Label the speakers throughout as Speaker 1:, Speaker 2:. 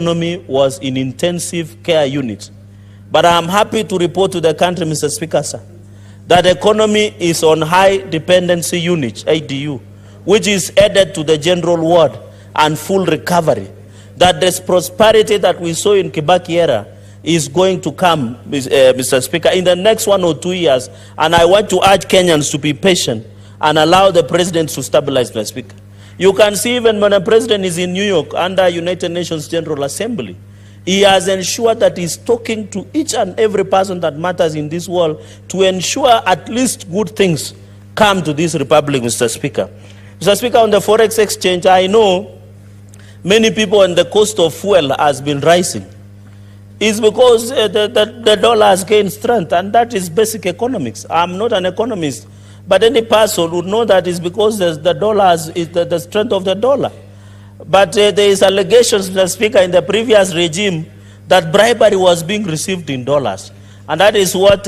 Speaker 1: economy was in intensive care unit. But I'm happy to report to the country, Mr. Speaker, sir, that the economy is on high dependency unit, ADU, which is added to the general ward and full recovery. That this prosperity that we saw in Kibaki era is going to come, Mr. Speaker, in the next 1 or 2 years. And I want to urge Kenyans to be patient and allow the president to stabilize, Mr. Speaker. You can see even when a president is in New York under United Nations General Assembly, he has ensured that he's talking to each and every person that matters in this world to ensure at least good things come to this republic, Mr. Speaker. Mr. Speaker, on the forex exchange, I know many people and the cost of fuel has been rising. It's because the dollar has gained strength, and that is basic economics. I'm not an economist, but any person would know that it's because the dollar is the strength of the dollar. But there is allegations, Mr. Speaker, in the previous regime that bribery was being received in dollars. And that is what,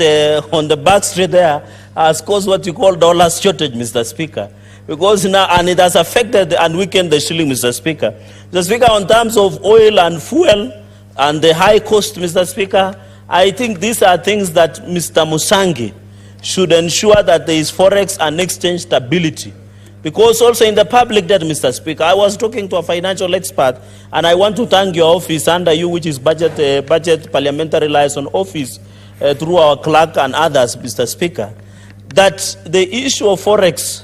Speaker 1: on the back street there, has caused what you call dollar shortage, Mr. Speaker. Because now, and it has affected and weakened the shilling, Mr. Speaker. Mr. Speaker, on terms of oil and fuel and the high cost, Mr. Speaker, I think these are things that Mr. Musangi should ensure that there is forex and exchange stability. Because also in the public debt, Mr. Speaker, I was talking to a financial expert, and I want to thank your office under you, which is budget parliamentary liaison office, through our clerk and others, Mr. Speaker, that the issue of forex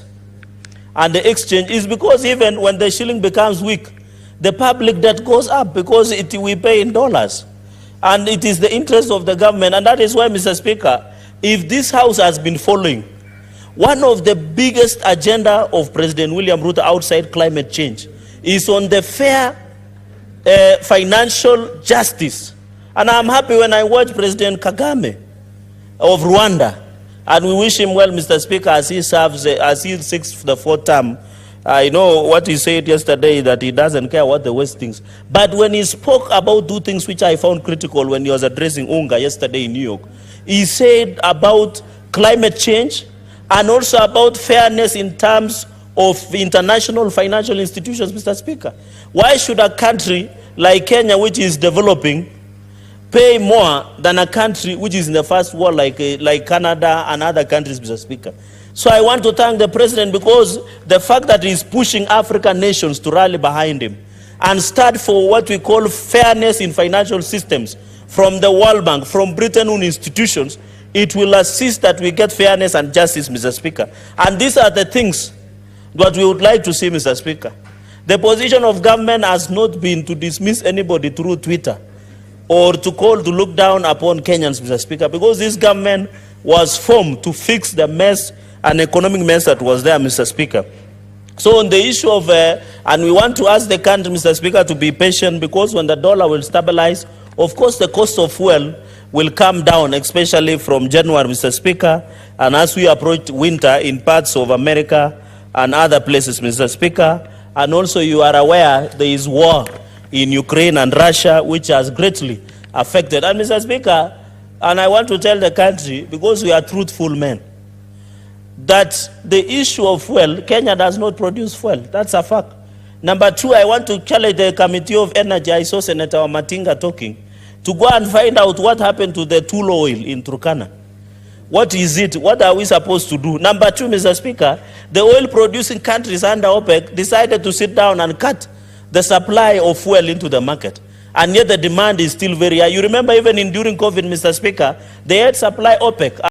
Speaker 1: and the exchange is because even when the shilling becomes weak, the public debt goes up because we pay in dollars. And it is the interest of the government, and that is why, Mr. Speaker, if this House has been following, one of the biggest agenda of President William RUTO outside climate change is on the fair financial justice. And I'm happy when I watch President Kagame of Rwanda, and we wish him well, Mr. Speaker, as he serves, as he seeks for the 4th term. I know what he said yesterday, that he doesn't care what the West thinks. But when he spoke about two things which I found critical when he was addressing UNGA yesterday in New York, he said about climate change and also about fairness in terms of international financial institutions, Mr. Speaker. Why should a country like Kenya, which is developing, pay more than a country which is in the first world like Canada and other countries, Mr. Speaker? So I want to thank the president because the fact that he's pushing African nations to rally behind him and start for what we call fairness in financial systems from the World Bank, from Bretton institutions, it will assist that we get fairness and justice, Mr. Speaker. And these are the things that we would like to see, Mr. Speaker. The position of government has not been to dismiss anybody through Twitter or to call to look down upon Kenyans, Mr. Speaker, because this government was formed to fix the mess and economic mess that was there, Mr. Speaker. So on the issue of, and we want to ask the country, Mr. Speaker, to be patient, because when the dollar will stabilize, of course the cost of fuel will come down, especially from January, Mr. Speaker, and as we approach winter in parts of America and other places, Mr. Speaker. And also you are aware there is war in Ukraine and Russia, which has greatly affected. And Mr. Speaker, and I want to tell the country, because we are truthful men, that the issue of fuel, Kenya does not produce fuel. That's a fact. Number two, I want to challenge the Committee of Energy. I saw Senator Matinga talking, to go and find out what happened to the tool oil in Turkana. What is it? What are we supposed to do? Number two, Mr. Speaker, the oil-producing countries under OPEC decided to sit down and cut the supply of fuel into the market. And yet the demand is still very high. You remember even during COVID, Mr. Speaker, they had supply OPEC.